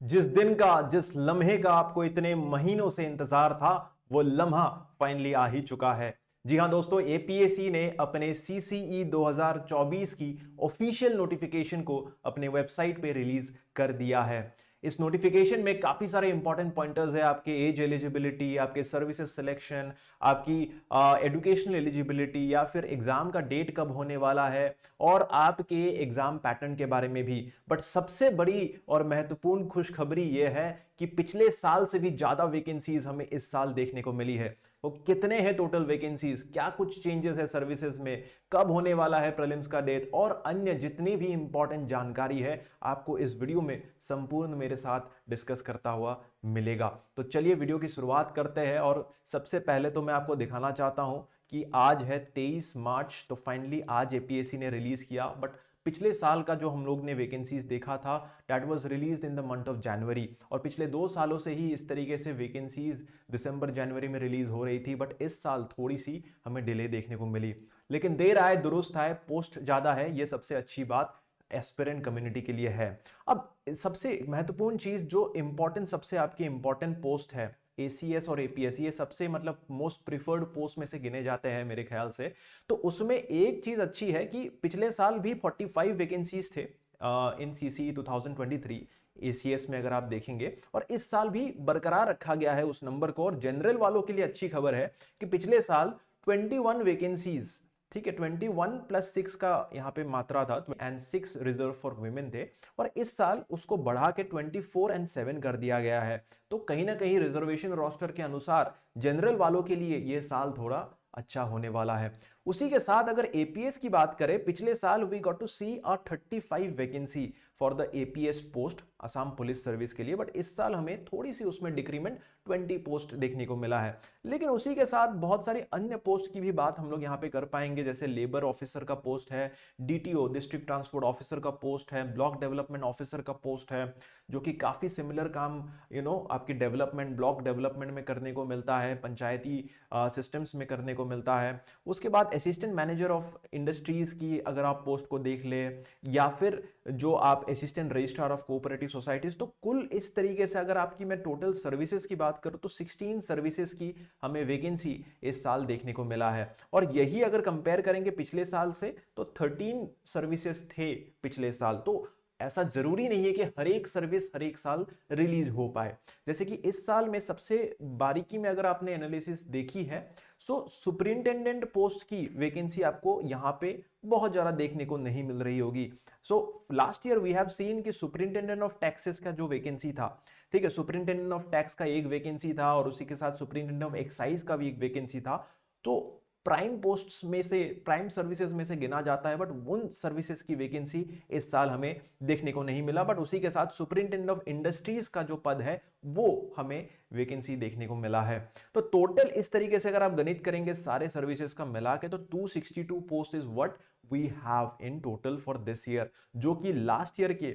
जिस दिन का, जिस लम्हे का आपको इतने महीनों से इंतजार था, वो लम्हा फाइनली आ ही चुका है। जी हां दोस्तों, एपीएससी ने अपने सीसीई 2024 की ऑफिशियल नोटिफिकेशन को अपने वेबसाइट पे रिलीज कर दिया है। इस नोटिफिकेशन में काफी सारे इंपॉर्टेंट पॉइंटर्स है, आपके एज एलिजिबिलिटी, आपके सर्विसेज सिलेक्शन, आपकी एजुकेशनल एलिजिबिलिटी, या फिर एग्जाम का डेट कब होने वाला है, और आपके एग्जाम पैटर्न के बारे में भी। बट सबसे बड़ी और महत्वपूर्ण खुशखबरी यह है कि पिछले साल से भी ज्यादा वैकेंसीज हमें इस साल देखने को मिली है। तो कितने हैं टोटल वैकेंसीज, क्या कुछ चेंजेस है सर्विसेज में, कब होने वाला है प्रीलिम्स का डेट, और अन्य जितनी भी इंपॉर्टेंट जानकारी है आपको इस वीडियो में संपूर्ण मेरे साथ डिस्कस करता हुआ मिलेगा। तो चलिए वीडियो की शुरुआत करते हैं। और सबसे पहले तो मैं आपको दिखाना चाहता हूं कि आज है 23 मार्च, तो फाइनली आज एपीएससी ने रिलीज किया। बट पिछले साल का जो हम लोग ने वैकेंसीज देखा था, that was released in the month of January, और पिछले 2 सालों से ही इस तरीके से वैकेंसीज दिसंबर जनवरी में रिलीज हो रही थी। बट इस साल थोड़ी सी हमें डिले देखने को मिली, लेकिन देर आए दुरुस्त आए, पोस्ट ज्यादा है, ये सबसे अच्छी बात एस्पिरेंट कम्युनिटी के लिए है। अब सबसे महत्वपूर्ण चीज, जो इंपॉर्टेंट, सबसे आपकी इंपॉर्टेंट पोस्ट है एसीएस और एपीएस, ये सबसे मतलब मोस्ट प्रिफर्ड पोस्ट में से गिने जाते हैं मेरे ख्याल से। तो उसमें एक चीज अच्छी है कि पिछले साल भी 45 वैकेंसीज थे इन सीसी 2023 एसीएस में, अगर आप देखेंगे, और इस साल भी बरकरार रखा गया है उस नंबर को। और जनरल वालों के लिए अच्छी खबर है कि पिछले साल 21 वैकेंसीज, ठीक है, 21 प्लस 6 का यहां पे मात्रा था, एंड 6 रिजर्व फॉर वुमेन थे, और इस साल उसको बढ़ा के 24 एंड 7 कर दिया गया है। तो कहीं ना कहीं रिजर्वेशन रोस्टर के अनुसार जनरल वालों के लिए यह साल थोड़ा अच्छा होने वाला है। उसी के साथ अगर एपीएस की बात करें, पिछले साल we got to see a 35 vacancy for the APS post, Assam police service के लिए। बट इस साल हमें थोड़ी सी उसमें डिक्रीमेंट 20 पोस्ट देखने को मिला है। लेकिन उसी के साथ बहुत सारी अन्य पोस्ट की भी बात हम लोग यहां पे कर पाएंगे, जैसे लेबर ऑफिसर का पोस्ट है, डीटीओ डिस्ट्रिक्ट ट्रांसपोर्ट ऑफिसर का पोस्ट है, ब्लॉक डेवलपमेंट ऑफिसर का पोस्ट है, जो कि काफी सिमिलर काम आपकी डेवलपमेंट, ब्लॉक डेवलपमेंट में करने को मिलता है, पंचायती सिस्टम्स में करने को मिलता है। उसके बाद असिस्टेंट मैनेजर ऑफ इंडस्ट्रीज की अगर आप पोस्ट को देख ले, या फिर जो आप assistant registrar of cooperative societies, तो कुल इस तरीके से अगर आपकी मैं टोटल सर्विसेज की बात करूं तो 16 सर्विसेज की हमें वैकेंसी इस साल देखने को मिला है। और यही अगर कंपेयर करेंगे पिछले साल से, तो 13 सर्विसेज थे पिछले साल। तो ऐसा जरूरी नहीं है कि हर एक सर्विस हर एक साल रिलीज हो पाए। जैसे कि इस साल में सबसे बारीकी में अगर आपने एनालिसिस देखी है, सो सुपरिंटेंडेंट पोस्ट की वैकेंसी आपको यहां पे बहुत ज्यादा देखने को नहीं मिल रही होगी। So last year we have seen कि सुपरिंटेंडेंट ऑफ टैक्सेस का जो वैकेंसी था, ठीक है, सुपरिंटेंडेंट ऑफ टैक्स का एक वैकेंसी था, और उसी के साथ सुपरिंटेंडेंट ऑफ एक्साइज का भी एक वैकेंसी था। तो प्राइम पोस्ट्स में से, प्राइम सर्विसेज में से गिना जाता है। बट उन सर्विसेज की वैकेंसी इस साल हमें देखने को नहीं मिला। बट उसी के साथ सुपरिंटेंडेंट ऑफ इंडस्ट्रीज का जो पद है वो हमें वैकेंसी देखने को मिला है। तो टोटल इस तरीके से अगर आप गणित करेंगे सारे सर्विसेज का मिला के, तो 262 post is what we have in total for this year, जो कि लास्ट ईयर के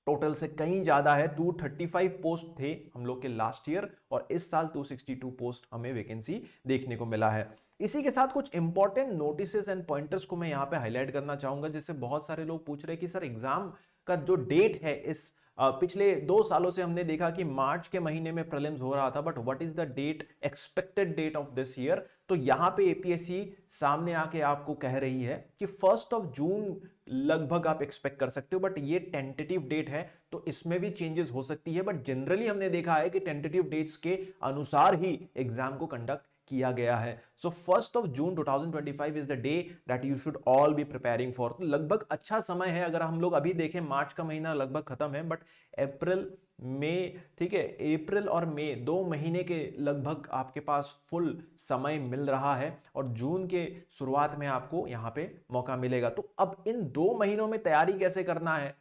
टोटल से कहीं ज्यादा है। 235 पोस्ट थे हम लोग के लास्ट ईयर, और इस साल 262 पोस्ट हमें वैकेंसी देखने को मिला है। इसी के साथ कुछ इंपॉर्टेंट नोटिसेस एंड पॉइंटर्स को मैं यहां पे हाईलाइट करना चाहूंगा। जैसे बहुत सारे लोग पूछ रहे हैं कि सर एग्जाम का जो डेट है, इस पिछले 2 सालों से हमने देखा कि मार्च के महीने में प्रीलिम्स हो रहा था, but what is the date, expected date of this year. तो यहां पे एपीएससी सामने आके आपको कह रही है कि 1 जून लगभग आप एक्सपेक्ट कर सकते हो। बट ये टेंटेटिव डेट है, तो इसमें भी चेंजेस हो सकती है। बट जनरली हमने देखा है कि टेंटेटिव डेट्स के अनुसार ही एग्जाम को कंडक्ट किया गया है। सो 1 जून 2025 is the day that you should all B preparing for. तो लगभग अच्छा समय है। अगर हम लोग अभी देखें, मार्च का महीना लगभग खत्म है, बट अप्रैल, मई, ठीक है, अप्रैल और मई 2 महीने के लगभग आपके पास फुल समय मिल रहा है, और जून के शुरुआत में आपको यहां पे मौका मिलेगा। तो अब इन 2 महीनों में तैयारी कैसे करना है।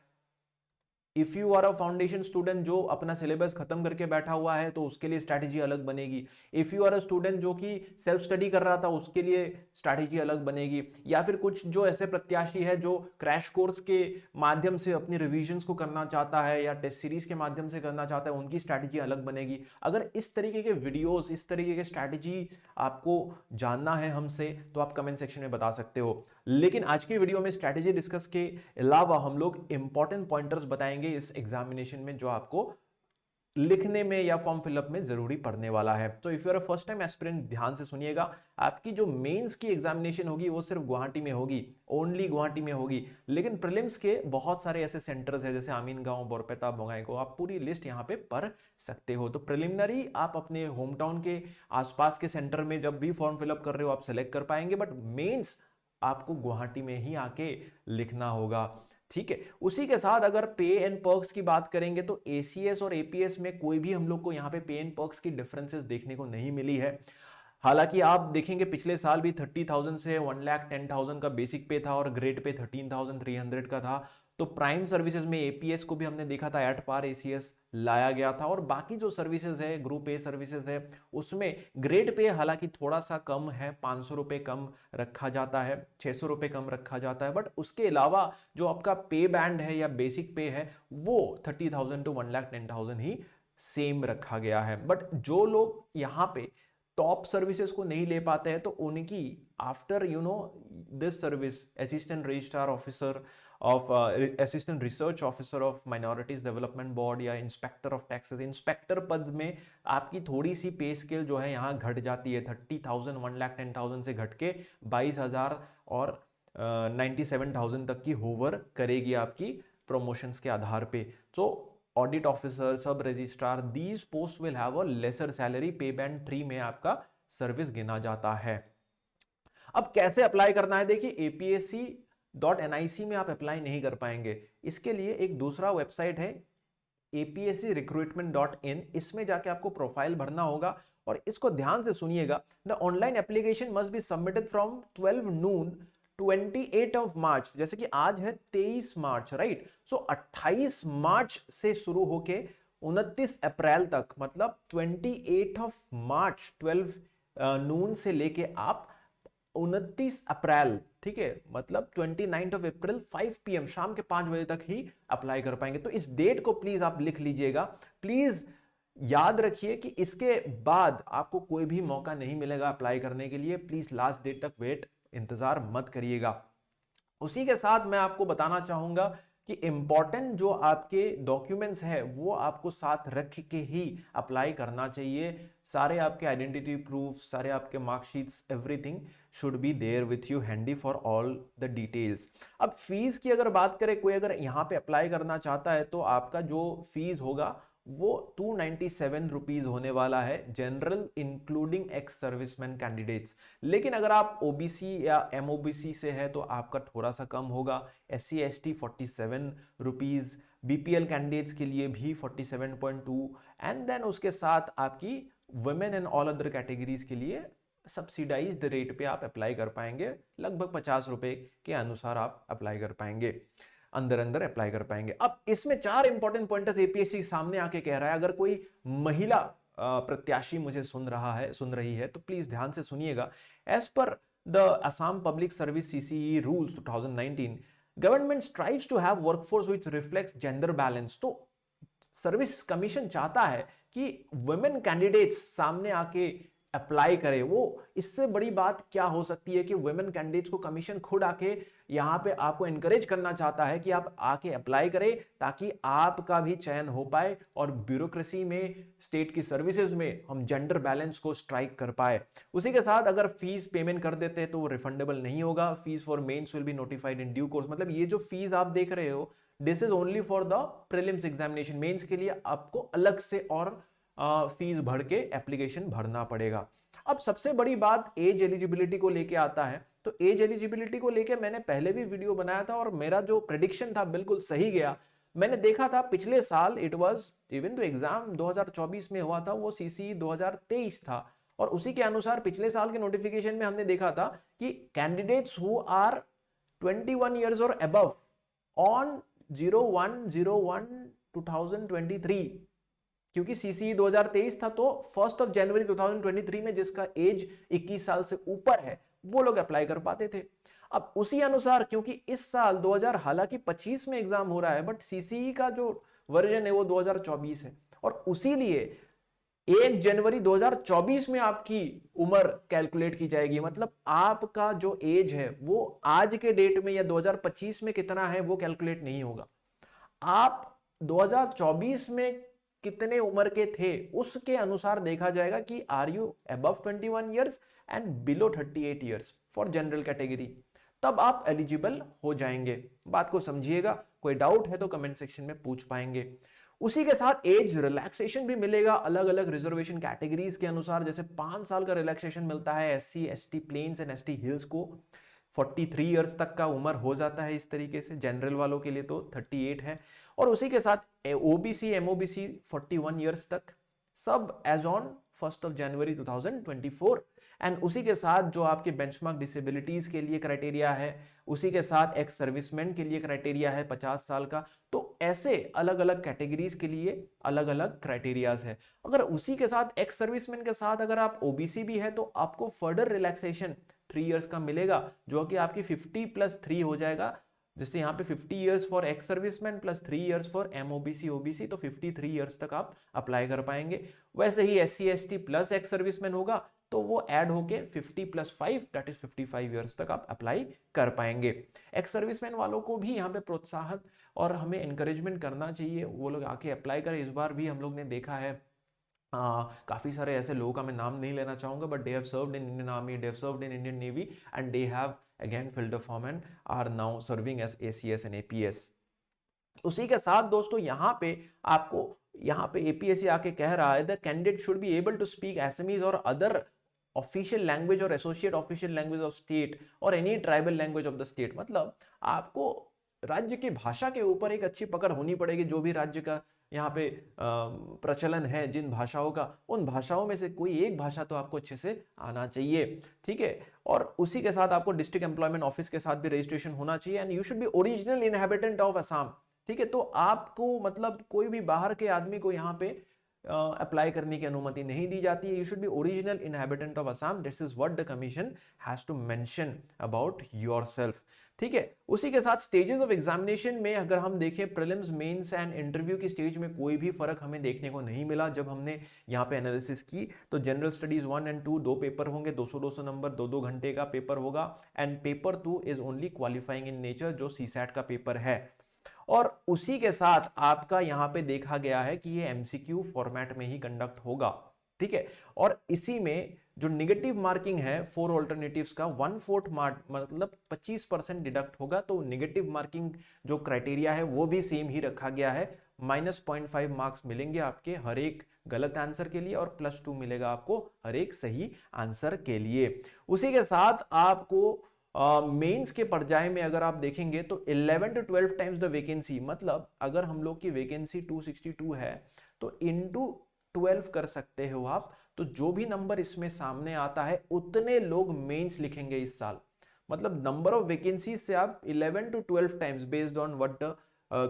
If you are a foundation student जो अपना सिलेबस खत्म करके बैठा हुआ है, तो उसके लिए स्ट्रैटेजी अलग बनेगी। If you are a student जो कि सेल्फ स्टडी कर रहा था, उसके लिए स्ट्रैटेजी अलग बनेगी। या फिर कुछ जो ऐसे प्रत्याशी है जो क्रैश कोर्स के माध्यम से अपनी रिविजन्स को करना चाहता है, या टेस्ट सीरीज के माध्यम से करना चाहता है, उनकी स्ट्रैटेजी अलग बनेगी। अगर इस तरीके के वीडियोस, इस तरीके के स्ट्रैटेजी आपको जानना है हमसे, तो आप कमेंट सेक्शन में बता सकते हो। लेकिन आज की वीडियो में स्ट्रैटेजी डिस्कस के अलावा हम लोग इंपॉर्टेंट पॉइंटर्स बताएंगे जाएंगे इस एग्जामिनेशन में जो आपको लिखने में या फॉर्म फिलअप में जरूरी पड़ने वाला है। तो if you are a first time aspirant, ध्यान से सुनिएगा, आपकी जो मेंस की एग्जामिनेशन होगी वो सिर्फ गुवाहाटी में होगी, ओनली गुवाहाटी में होगी। लेकिन प्रीलिम्स के बहुत सारे ऐसे सेंटर्स हैं जैसे आमीनगांव, बोरपेटा, बोंगाईगांव, आप पूरी लिस्ट यहाँ पे पढ़ सकते हो। तो प्रिलिमिनरी आप अपने होम टाउन के आसपास के सेंटर में जब भी फॉर्म फिलअप कर रहे हो आप सेलेक्ट कर पाएंगे, बट मेन्स आपको गुवाहाटी में ही आके लिखना होगा, ठीक है। उसी के साथ अगर पे एंड पर्क्स की बात करेंगे तो एसीएस और एपीएस में कोई भी हम लोग को यहाँ पे पे एंड पर्क्स की डिफरेंसेस देखने को नहीं मिली है। हालांकि आप देखेंगे पिछले साल भी 30,000 से 1,10,000 का बेसिक पे था और ग्रेड पे 13,300 का था। तो प्राइम सर्विसेज में एपीएस को भी हमने देखा था एट पार एसीएस लाया गया था, और बाकी जो सर्विसेज है, ग्रुप ए सर्विसेज है, उसमें ग्रेड पे हालांकि थोड़ा सा कम है, 500 रुपए कम रखा जाता है, 600 रुपए कम रखा जाता है, बट उसके अलावा जो आपका पे बैंड है या बेसिक पे है वो 30,000 टू 1,10,000 ही सेम रखा गया है। बट जो लोग यहाँ पे टॉप सर्विसेज को नहीं ले पाते हैं तो उनकी after this service assistant registrar officer of assistant research officer of minorities development board या इंस्पेक्टर ऑफ टैक्सेस, इंस्पेक्टर पद में आपकी थोड़ी सी पे स्केल जो है यहाँ घट जाती है, 30,000 1,10,000 से घट के 22,000 और 97,000 तक की होवर करेगी आपकी प्रमोशंस के आधार पे। तो ऑडिट ऑफिसर, सब registrar, these post will have a lesser salary, पे बैंड 3 में आपका सर्विस गिना जाता है। अब कैसे अप्लाई करना है, देखिए apsc.nic में आप अप्लाई नहीं कर पाएंगे, इसके लिए एक दूसरा वेबसाइट है apscrecruitment.in, इसमें जाके आपको प्रोफाइल भरना होगा। और इसको ध्यान से सुनिएगा, the online application must be submitted from 12 Noon 28 of March, जैसे कि आज है 23 मार्च, राइट। सो 28 मार्च से शुरू होके 29 अप्रैल तक, मतलब 28 ऑफ मार्च 12 नून से लेके आप 29 अप्रैल, ठीक है, मतलब 29 ऑफ अप्रैल 5 PM शाम के 5 बजे तक ही अप्लाई कर पाएंगे। तो इस डेट को प्लीज आप लिख लीजिएगा, प्लीज याद रखिए कि इसके बाद आपको कोई भी मौका नहीं मिलेगा अप्लाई करने के लिए। प्लीज लास्ट डेट तक इंतजार मत करिएगा। उसी के साथ मैं आपको बताना चाहूंगा कि इंपॉर्टेंट जो आपके डॉक्यूमेंट्स है वो आपको साथ रख के ही अप्लाई करना चाहिए। सारे आपके आइडेंटिटी प्रूफ, सारे आपके marksheets, everything should be there with you handy for all the details. अब फीस की अगर बात करें, कोई अगर यहाँ पे अप्लाई करना चाहता है तो आपका जो फीस होगा वो 297 रुपीज होने वाला है, general including ex serviceman candidates. लेकिन अगर आप ओबीसी या एमओबीसी से है तो आपका थोड़ा सा कम होगा, SC ST 47 rupees, BPL candidates के लिए भी 47.2, एंड देन उसके साथ आपकी women and all other categories के लिए सब्सिडाइज्ड रेट पे आप अप्लाई कर पाएंगे, लगभग 50 रुपए के अनुसार आप अप्लाई कर पाएंगे, अंदर अप्लाई कर पाएंगे। अब इसमें 4 इंपॉर्टेंट पॉइंटर्स एपीएससी सामने आके कह रहा है। अगर कोई महिला प्रत्याशी मुझे सुन रही है तो प्लीज ध्यान से सुनिएगा। As per the Assam public service CCE rules 2019, government strives to have workforce which reflects gender balance. तो सर्विस कमीशन चाहता है कि वुमेन कैंडिडेट्स सामने आके अप्लाई करें। वो इससे बड़ी बात क्या हो सकती है कि वुमेन कैंडिडेट्स को कमीशन खुद आके यहाँ पे आपको एनकरेज करना चाहता है कि आप आके अप्लाई करें ताकि आपका भी चयन हो पाए और ब्यूरोक्रेसी में, स्टेट की सर्विसेज में हम जेंडर बैलेंस को स्ट्राइक कर पाए। उसी के साथ अगर फीस पेमेंट कर देते हैं तो वो रिफंडेबल नहीं होगा। Fees for mains will be notified in due course, मतलब ये जो फीस आप देख रहे हो this is only for the prelims examination. Mains के लिए आपको अलग से और फीस भर के एप्लीकेशन भरना पड़ेगा। अब सबसे बड़ी बात एज एलिजिबिलिटी को लेके आता है। तो एज एलिजिबिलिटी को लेके मैंने पहले भी वीडियो बनाया था और मेरा जो प्रेडिक्शन था बिल्कुल सही गया। मैंने देखा था पिछले साल इट वाज इवन तो एग्जाम 2024 में हुआ था वो सीसीई 2023 था, और उसी के अनुसार पिछले साल के नोटिफिकेशन में हमने देखा था कि कैंडिडेट्स हु आर 21 इयर्स और अबव ऑन 01/01/2023, क्योंकि सीसीई 2023 था तो 1 जनवरी 2023 में जिसका एज 21 साल से ऊपर है वो लोग अप्लाई कर पाते थे। अब उसी अनुसार क्योंकि इस साल 2000 हालांकि 25 में एग्जाम हो रहा है बट सीसीई का जो वर्जन है वो 2024 है, और उसी लिए 1 जनवरी 2024 में आपकी उम्र कैलकुलेट की जाएगी। मतलब आपका जो एज है वो आज के डेट में या 2025 में कितना है वो कैलकुलेट नहीं होगा। आप 2024 में कितने उम्र के थे उसके अनुसार देखा जाएगा कि are you above 21 years and below 38 years for general category, तब आप एलिजिबल हो जाएंगे। बात को समझिएगा, कोई डाउट है तो कमेंट सेक्शन में पूछ पाएंगे। उसी के साथ एज रिलैक्सेशन भी मिलेगा अलग अलग रिजर्वेशन कैटेगरीज के अनुसार, जैसे 5 साल का रिलैक्सेशन मिलता है SC ST plains and ST hills को, 43 इयर्स तक का उम्र हो जाता है इस तरीके से, जनरल वालों के लिए तो 38 है। और उसी के साथ ओबीसी एमओबीसी 41 इयर्स तक, सब एज ऑन 1 जनवरी 2024। एंड उसी के साथ जो आपके बेंचमार्क डिसेबिलिटीज के लिए क्राइटेरिया है, उसी के साथ एक्स सर्विसमैन के लिए क्राइटेरिया है 50 साल का। तो ऐसे अलग अलग कैटेगरीज के लिए अलग अलग क्राइटेरियाज है। अगर उसी के साथ एक्स सर्विसमैन के साथ अगर आप ओबीसी भी है तो आपको फर्दर रिलैक्सेशन 3 इयर्स का मिलेगा, जो कि आपकी 50+3 हो जाएगा। जैसे यहाँ पे 50 years for ex serviceman plus 3 years for MOBC OBC, तो 53 इयर्स तक आप अप्लाई कर पाएंगे। वैसे ही SC ST plus ex serviceman होगा तो वो ऐड होके 50+5 दैट इज 55 इयर्स तक आप अप्लाई कर पाएंगे। एक्स सर्विसमैन वालों को भी यहाँ पे प्रोत्साहन और हमें एनकरेजमेंट करना चाहिए, वो लोग आके अप्लाई करें। इस बार भी हम लोग ने देखा है काफी सारे ऐसे लोगों का मैं नाम नहीं लेना चाहूंगा, but they have served in Indian army, they have served in Indian navy and they have again filled the form and are now serving as ACS and APS. उसी के साथ दोस्तों यहाँ पे आपको यहाँ पे एपीएससी आके कह रहा है the candidate should be able to speak SMEs और अदर ऑफिशियल लैंग्वेज और associate official language of state और any tribal language of the state. मतलब आपको राज्य की भाषा के ऊपर एक अच्छी पकड़ होनी पड़ेगी। जो भी राज्य का यहाँ पे प्रचलन है जिन भाषाओं का, उन भाषाओं में से कोई एक भाषा तो आपको अच्छे से आना चाहिए, ठीक है। और उसी के साथ आपको डिस्ट्रिक्ट एम्प्लॉयमेंट ऑफिस के साथ भी रजिस्ट्रेशन होना चाहिए and you should be original inhabitant of Assam, ठीक है। तो आपको मतलब कोई भी बाहर के आदमी को यहाँ पे अप्लाई करने की अनुमति नहीं दी जाती है। You should be original inhabitant of Assam, this is what the commission has to mention about yourself, ठीक है। उसी के साथ स्टेजेस ऑफ एग्जामिनेशन में अगर हम देखें प्रीलिम्स मेंस एंड इंटरव्यू की स्टेज में कोई भी फर्क हमें देखने को नहीं मिला। जब हमने यहाँ पे एनालिसिस की तो जनरल स्टडीज 1 और 2 दो पेपर होंगे, 200-200 नंबर, 2-2 घंटे का पेपर होगा and paper 2 is only qualifying in nature, जो सीसैट का पेपर है। और उसी के साथ आपका यहाँ पे देखा गया है कि ये एमसीक्यू फॉर्मेट में ही कंडक्ट होगा, ठीक है। और इसी में जो निगेटिव मार्किंग है 4 ऑल्टरनेटिव्स का 1/4 मार्क मतलब 25% डिडक्ट होगा। तो निगेटिव मार्किंग जो क्राइटेरिया है वो भी सेम ही रखा गया है, -0.5 मार्क्स मिलेंगे आपके हर एक गलत आंसर के लिए और +2 मिलेगा आपको हर एक सही आंसर के लिए। उसी के साथ आपको मेंस के पर्याय में अगर आप देखेंगे तो 11 to 12 टाइम्स द वैकेंसी, मतलब अगर हम लोग की वैकेंसी 262 है तो इनटू 12 कर सकते हो आप। तो जो भी नंबर इसमें सामने आता है उतने लोग मेंस लिखेंगे इस साल। मतलब नंबर ऑफ वैकेंसी से आप 11 to 12 times based on what the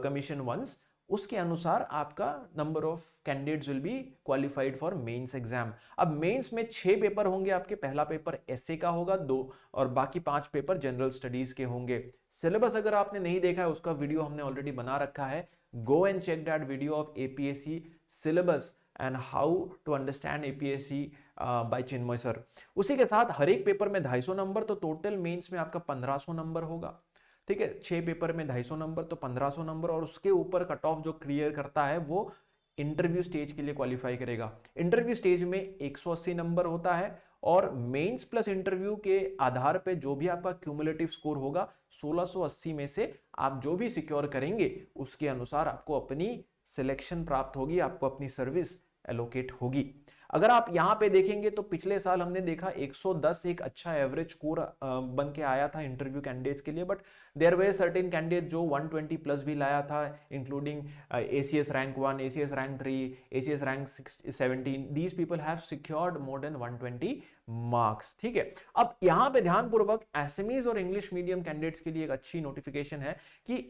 commission once, उसके अनुसार आपका number of candidates will be qualified for mains exam. अब मेंस में 6 पेपर होंगे आपके, पहला पेपर एसए का होगा 2 और बाकी 5 पेपर जनरल स्टडीज के होंगे। सिलेबस अगर आपने नहीं देखा है उसका वीडियो हमने ऑलरेडी बना रखा है, go and check that video of APSC syllabus and how to understand APSC by Chinmay sir. उसी के साथ हर एक पेपर में 250 नंबर, तो टोटल मेंस में आपका 1500 नंबर होगा, ठीक है। 6 पेपर में 250 नंबर तो 1500 नंबर, और उसके ऊपर कट ऑफ जो क्लियर करता है वो इंटरव्यू स्टेज के लिए क्वालिफाई करेगा। इंटरव्यू स्टेज में 180 नंबर होता है और मेंस प्लस इंटरव्यू के आधार पे जो भी आपका क्यूमुलेटिव स्कोर होगा 1680 में से आप जो भी सिक्योर करेंगे उसके अनुसार आपको अपनी सिलेक्शन प्राप्त होगी, आपको अपनी सर्विस एलोकेट होगी। अगर आप यहां पे देखेंगे तो पिछले साल हमने देखा 110 एक अच्छा एवरेज स्कोर बन के आया था इंटरव्यू कैंडिडेट्स के लिए, but their way certain candidate जो 120 प्लस भी लाया था, including ACS rank 1, ACS rank 3, ACS rank 17, these people have secured more than 120 marks, ठीक है। अब यहां पे ध्यानपूर्वक एसएमईज और इंग्लिश मीडियम कैंडिडेट्स के लिए एक अच्छी नोटिफिकेशन है कि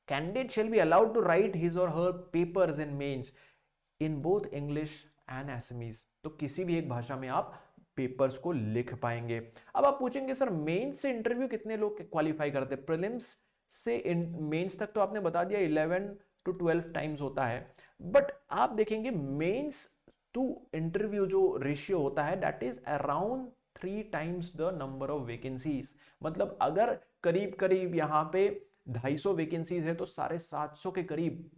candidate shall be allowed to write his or her papers in mains in both English and Assamese। तो किसी भी एक भाषा में आप पेपर्स को लिख पाएंगे। अब आप पूछेंगे सर मेंस से इंटरव्यू कितने लोग क्वालिफाई करते हैं? प्रीलिम्स से मेंस तक तो आपने बता दिया 11 to 12 टाइम्स होता है, बट आप देखेंगे मेंस टू इंटरव्यू जो रेशियो होता है that is around 3 times the number of vacancies. मतलब अगर करीब करीब यहाँ पे 250 वैकेंसीज है तो 750 के करीब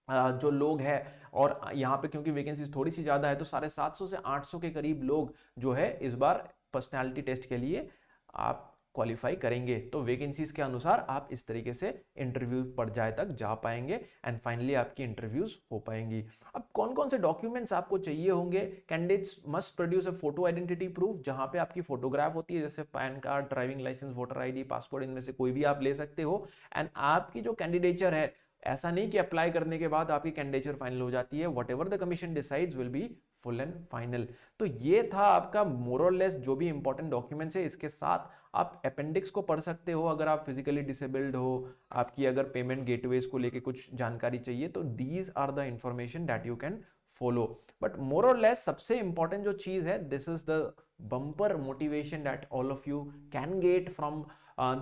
जो लोग हैं, और यहाँ पे क्योंकि वैकेंसीज थोड़ी सी ज़्यादा है तो 750 से 800 के करीब लोग जो है इस बार पर्सनालिटी टेस्ट के लिए आप क्वालिफाई करेंगे। तो वैकेंसीज के अनुसार आप इस तरीके से इंटरव्यू पर्याय तक जा पाएंगे एंड फाइनली आपकी इंटरव्यूज हो पाएंगी। अब कौन कौन से डॉक्यूमेंट्स आपको चाहिए होंगे? Candidates must produce a photo identity proof, जहां पे आपकी फोटोग्राफ होती है, जैसे PAN card, driving licence, voter ID, passport, इनमें से कोई भी आप ले सकते हो। एंड आपकी जो कैंडिडेचर है, ऐसा नहीं कि अप्लाई करने के बाद आपकी कैंडिडेचर फाइनल हो जाती है, what ever the commission decides will be full and final. तो ये था आपका मोर और लेस जो भी इंपॉर्टेंट डॉक्यूमेंट्स है। इसके साथ आप अपेंडिक्स को पढ़ सकते हो अगर आप फिजिकली डिसेबल्ड हो, आपकी अगर पेमेंट गेटवेज को लेके कुछ जानकारी चाहिए, तो these are the information that you can follow. But more और लेस सबसे इंपॉर्टेंट जो चीज है, this is the bumper motivation that all of you can get from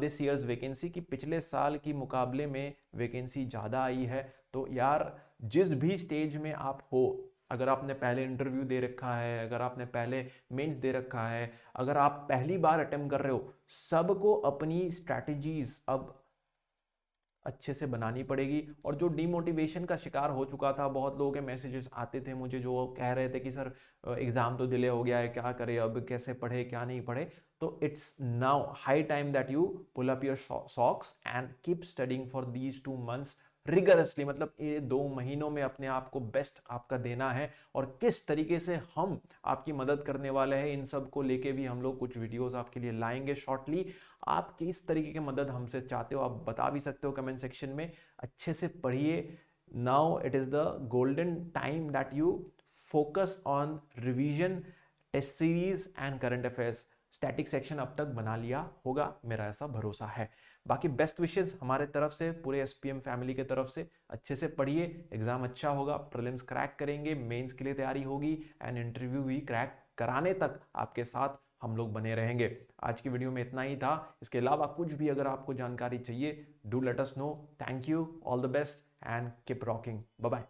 this years vacancy, की पिछले साल की मुकाबले में वैकेंसी ज़्यादा आई है। तो यार जिस भी स्टेज में आप हो, अगर आपने पहले इंटरव्यू दे रखा है, अगर आपने पहले मेंस दे रखा है, अगर आप पहली बार अटेम्प्ट कर रहे हो, सबको अपनी स्ट्रैटेजीज अब अच्छे से बनानी पड़ेगी। और जो डिमोटिवेशन का शिकार हो चुका था, बहुत लोगों के मैसेजेस आते थे मुझे जो कह रहे थे कि सर एग्जाम तो डिले हो गया है, क्या करें अब, कैसे पढ़े क्या नहीं पढ़े। तो it's now high time that you pull up your socks and keep studying for these 2 months rigorously. मतलब ये 2 महीनों में अपने आप को बेस्ट आपका देना है। और किस तरीके से हम आपकी मदद करने वाले हैं, इन सब को लेके भी हम लोग कुछ वीडियोस आपके लिए लाएंगे शॉर्टली। आप किस तरीके की मदद हमसे चाहते हो आप बता भी सकते हो कमेंट सेक्शन में। अच्छे से पढ़िए। Now it is the golden time that you focus on revision, test series and current affairs. Static section अब तक बना लिया होगा, मेरा ऐसा भरोसा है। बाकी बेस्ट विशेस हमारे तरफ से, पूरे एसपीएम फैमिली के तरफ से। अच्छे से पढ़िए, एग्जाम अच्छा होगा, प्रीलिम्स क्रैक करेंगे, मेंस के लिए तैयारी होगी एंड इंटरव्यू भी क्रैक कराने तक आपके साथ हम लोग बने रहेंगे। आज की वीडियो में इतना ही था। इसके अलावा कुछ भी अगर आपको जानकारी चाहिए, do let us know. Thank you, all the best and keep rocking. Bye bye.